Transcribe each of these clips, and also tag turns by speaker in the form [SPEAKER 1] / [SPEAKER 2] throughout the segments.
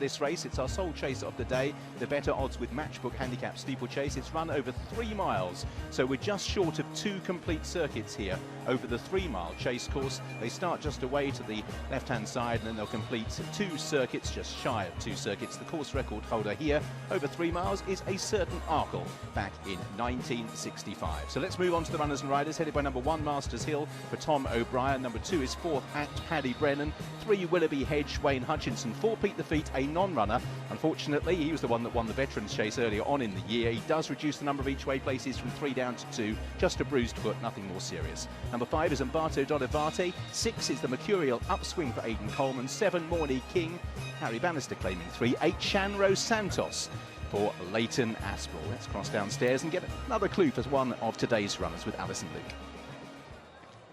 [SPEAKER 1] This race, it's our sole chase of the day, the better odds with Matchbook Handicap Steeplechase. It's run over 3 miles, so we're just short of 2 complete circuits here over the 3-mile chase course. They start just away to the left-hand side, and then they'll complete 2 circuits, just shy of 2 circuits. The course record holder here over 3 miles is a certain Arkle back in 1965. So let's move on to the runners and riders, headed by number 1, Masters Hill for Tom O'Brien. Number 2 is 4th Act, Paddy Brennan. 3, Willoughby Hedge, Wayne Hutchinson. 4, Pete the Feet, a non-runner. Unfortunately, he was the one that won the Veterans Chase earlier on in the year. He does reduce the number of each way places from 3 down to 2. Just a bruised foot, nothing more serious. Number 5 is Umberto Dolivati. 6 is the Mercurial Upswing for Aidan Coleman. 7, Morny King. Harry Bannister claiming 3. 8, Shanroe Santos for Leighton Aspel. Let's cross downstairs and get another clue for one of today's runners with Alison Luke.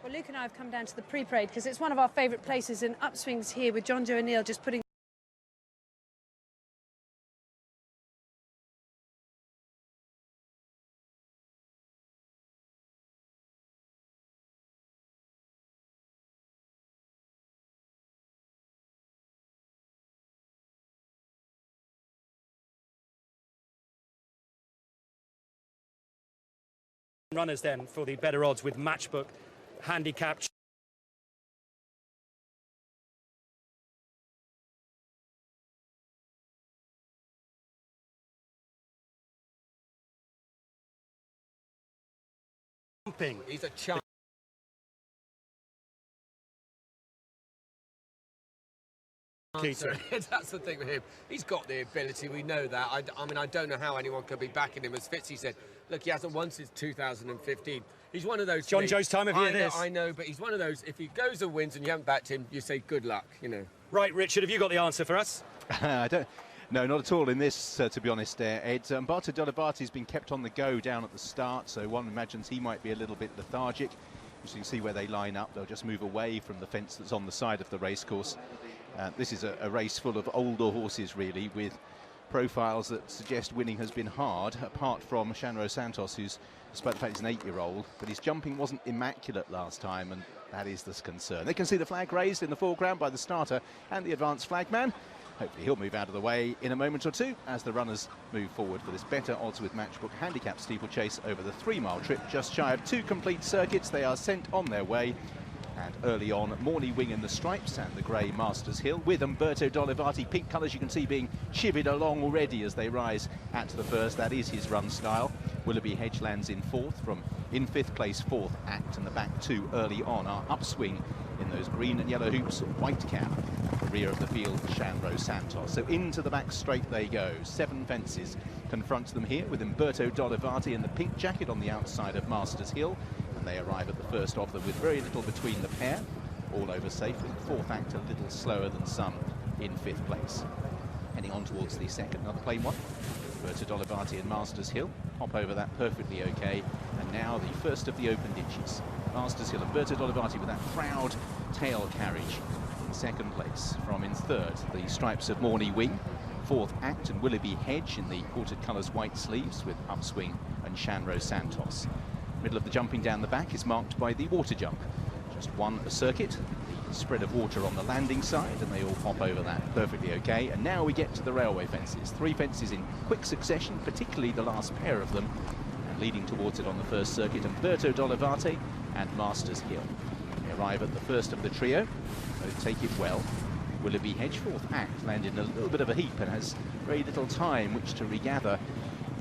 [SPEAKER 2] Well, Luke and I have come down to the pre-parade because it's one of our favourite places, and Upswing's here with John Joe O'Neill just putting
[SPEAKER 3] runners then for the better odds with Matchbook Handicap.
[SPEAKER 4] He's a champ. That's the thing with him. He's got the ability, we know that. I mean, I don't know how anyone could be backing him. As Fitzy said, look, he hasn't won since 2015. He's one of those...
[SPEAKER 3] John Joe's time of year, this.
[SPEAKER 4] I know, but he's one of those, if he goes and wins and you haven't backed him, you say good luck, you know.
[SPEAKER 3] Right, Richard, have you got the answer for us?
[SPEAKER 1] I don't... No, not at all in this, to be honest, Ed. Umberto Dolivati's been kept on the go down at the start, so one imagines he might be a little bit lethargic. As you can see where they line up, they'll just move away from the fence that's on the side of the racecourse. This is a race full of older horses, really, with profiles that suggest winning has been hard, apart from Shanroe Santos, who's, despite the fact he's an 8-year-old, but his jumping wasn't immaculate last time, and that is the concern. They can see the flag raised in the foreground by the starter and the advanced flagman. Hopefully he'll move out of the way in a moment or two as the runners move forward for this better odds with Matchbook Handicap Steeplechase over the 3-mile trip, just shy of 2 complete circuits. They are sent on their way. And early on, Morny Wing in the stripes and the grey Masters Hill with Umberto Dolivati. Pink colours you can see being chivied along already as they rise at the first. That is his run style. Willoughby Hedge lands in 4th from in 5th place 4th Act, and the back 2 early on are Upswing in those green and yellow hoops, White Cap at the rear of the field, Shanroe Santos. So into the back straight they go. 7 fences confront them here with Umberto Dolivati in the pink jacket on the outside of Masters Hill. And they arrive at the first of them with very little between the pair, all over safely. 4th Act a little slower than some in 5th place. Heading on towards the second, another plain one. Umberto Dolivati and Masters Hill hop over that perfectly okay. And now the first of the open ditches. Masters Hill, Umberto Dolivati with that proud tail carriage in 2nd place. From in 3rd, the stripes of Morny Wing. 4th Act and Willoughby Hedge in the quartered colours white sleeves with Upswing and Shanroe Santos. Middle of the jumping down the back is marked by the water jump. Just one a circuit, the spread of water on the landing side, and they all hop over that perfectly okay. And now we get to the railway fences. 3 fences in quick succession, particularly the last pair of them. And leading towards it on the first circuit, Umberto Dolivati and Masters Hill. They arrive at the first of the trio. Both take it well. Willoughby Hedge, 4th Act, landed in a little bit of a heap and has very little time which to regather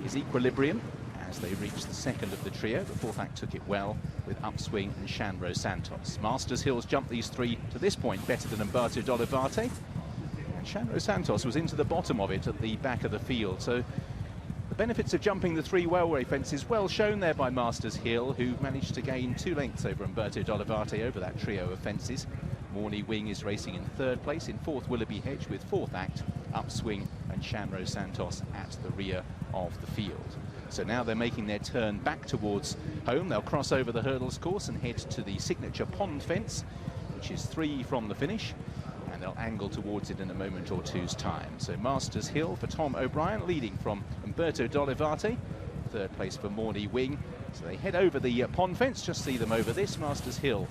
[SPEAKER 1] his equilibrium as they reach the second of the trio. The 4th Act took it well with Upswing and Shanroe Santos. Masters Hill's jumped these 3 to this point better than Umberto Dolivati. And Shanroe Santos was into the bottom of it at the back of the field. So the benefits of jumping the 3 railway fences well shown there by Masters Hill, who managed to gain 2 lengths over Umberto Dolivati over that trio of fences. Morny Wing is racing in 3rd place. In 4th, Willoughby Hedge with 4th Act, Upswing and Shanroe Santos at the rear of the field. So now they're making their turn back towards home. They'll cross over the hurdles course and head to the signature pond fence, which is 3 from the finish, and they'll angle towards it in a moment or two's time. So Masters Hill for Tom O'Brien, leading from Umberto Dolivati. 3rd place for Morny Wing. So they head over the pond fence, just see them over this. Masters Hill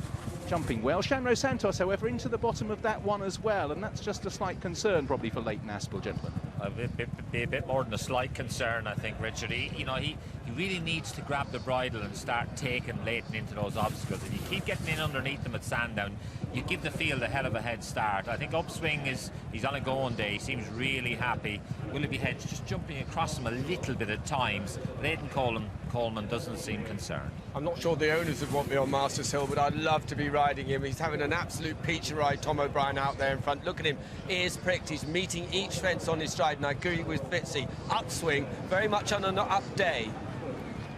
[SPEAKER 1] jumping well. Shanroe Santos, however, into the bottom of that one as well, and that's just a slight concern probably for Leighton Aspel, gentlemen.
[SPEAKER 5] Be a bit more than a slight concern, I think, Richard. He really needs to grab the bridle and start taking Leighton into those obstacles. If you keep getting in underneath them at Sandown, you give the field a hell of a head start. I think Upswing he's on a going day. He seems really happy. Willoughby Hedge just jumping across him a little bit at times. Leighton Coleman doesn't seem concerned.
[SPEAKER 4] I'm not sure the owners would want me on Masters Hill, but I'd love to be riding him. He's having an absolute peach ride, Tom O'Brien out there in front. Look at him, ears pricked. He's meeting each fence on his stride, and I agree with Fitzy. Upswing, very much on an up day.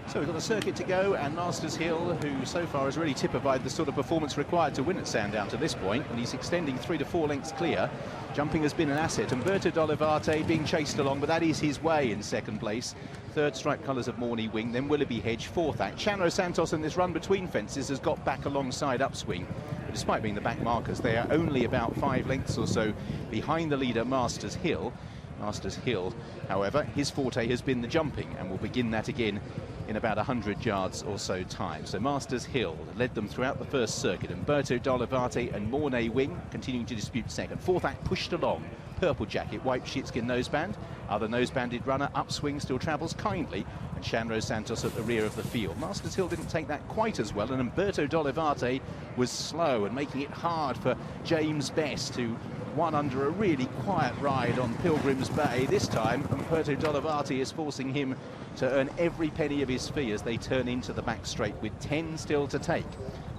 [SPEAKER 1] So we've got the circuit to go, and Masters Hill, who so far has really typified the sort of performance required to win at Sandown to this point, and he's extending 3 to 4 lengths clear. Jumping has been an asset. Umberto D'Olivate being chased along, but that is his way in second place. Third, striped colours of Morny Wing, then Willoughby Hedge, fourth act. Shanroe Santos in this run between fences has got back alongside Upswing. But despite being the back markers, they are only about 5 lengths or so behind the leader, Masters Hill. Masters Hill, however, his forte has been the jumping, and will begin that again in about 100 yards or so time. So Masters Hill led them throughout the first circuit. Umberto D'Olivate and Morny Wing continuing to dispute second. Fourth act pushed along. Purple jacket, white sheepskin noseband. Other nosebanded runner, Upswing, still travels kindly, and Shanroe Santos at the rear of the field. Masters Hill didn't take that quite as well, and Umberto D'Olivate was slow and making it hard for James Best, who won under a really quiet ride on Pilgrim's Bay. This time, Umberto D'Olivate is forcing him to earn every penny of his fee as they turn into the back straight with 10 still to take.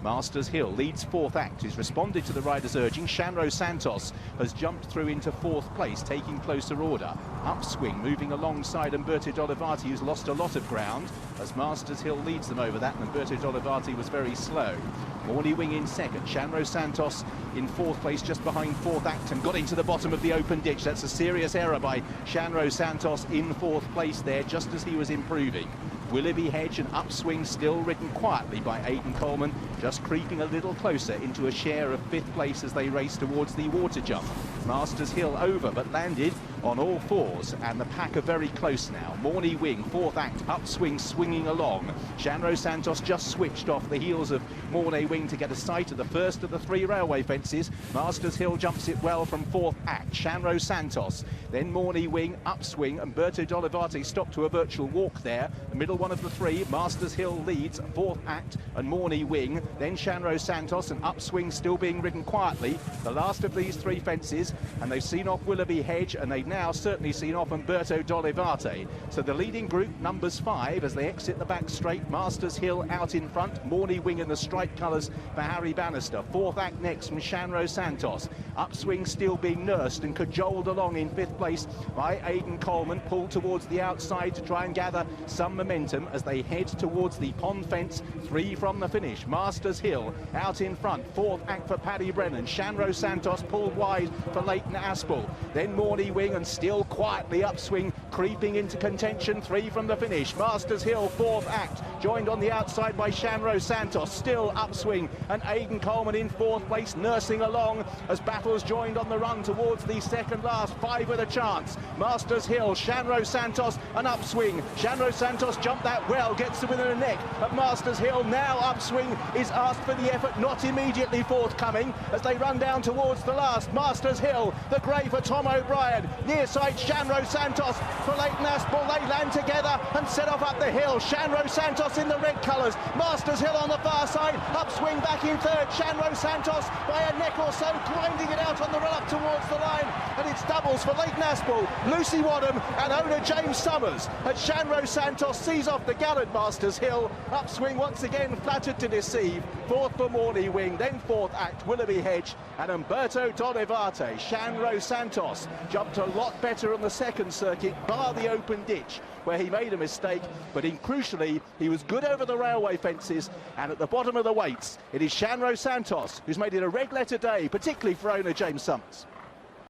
[SPEAKER 1] Masters Hill leads fourth act, who's responded to the rider's urging. Shanroe Santos has jumped through into fourth place, taking closer order. Upswing moving alongside Umberto D'Olivate, who's lost a lot of ground, as Masters Hill leads them over that, and Umberto D'Olivate was very slow. Morny Wing in second, Shanroe Santos in fourth place just behind fourth act, and got into the bottom of the open ditch. That's a serious error by Shanroe Santos in fourth place there, just as he was improving. Willoughby Hedge and Upswing still ridden quietly by Aidan Coleman, just creeping a little closer into a share of fifth place as they race towards the water jump. Masters Hill over, but landed on all fours, and the pack are very close now. Morny Wing, fourth act, Upswing swinging along. Shanroe Santos just switched off the heels of Morny Wing to get a sight of the first of the 3 railway fences. Masters Hill jumps it well from fourth act. Shanroe Santos, then Morny Wing, Upswing, and Umberto D'Olivate stopped to a virtual walk there. The middle one of the 3, Masters Hill leads, fourth act and Morny Wing, then Shanroe Santos and Upswing still being ridden quietly. The last of these 3 fences, and they've seen off Willoughby Hedge, and they've now certainly seen off Umberto D'Olivate. So the leading group numbers 5 as they exit the back straight. Masters Hill out in front, Morny Wing in the striped colours for Harry Bannister. Fourth act next from Shanroe Santos. Upswing still being nursed and cajoled along in fifth place by Aidan Coleman, pulled towards the outside to try and gather some momentum as they head towards the pond fence, 3 from the finish. Masters Hill out in front, fourth act for Paddy Brennan. Shanroe Santos pulled wide for Leighton Aspel. Then Morny Wing, and still quietly Upswing creeping into contention, 3 from the finish. Masters Hill, fourth act, joined on the outside by Shanroe Santos. Still Upswing and Aidan Coleman in fourth place, nursing along as battles joined on the run towards the second last. 5 with a chance. Masters Hill, Shanroe Santos and Upswing. Shanroe Santos jumped that well, gets to within a neck at Masters Hill. Now Upswing is asked for the effort, not immediately forthcoming as they run down towards the last. Masters Hill, the grey for Tom O'Brien. Near side Shanroe Santos for Leighton Aspel. They land together and set off up the hill. Shanroe Santos in the red colours. Masters Hill on the far side. Upswing back in third. Shanroe Santos by a neck or so, grinding it out on the run up towards the line. And it's doubles for Leighton Aspel, Lucy Wadham and owner James Summers. As Shanroe Santos sees off the gallant Masters Hill. Upswing once again flattered to deceive. Fourth for Morny Wing, then fourth act Willoughby Hedge and Umberto D'Olivate. Shanroe Santos jumped a lot better on the second circuit, bar the open ditch where he made a mistake, but crucially he was good over the railway fences, and at the bottom of the weights it is Shanroe Santos who's made it a red letter day, particularly for owner James Summers.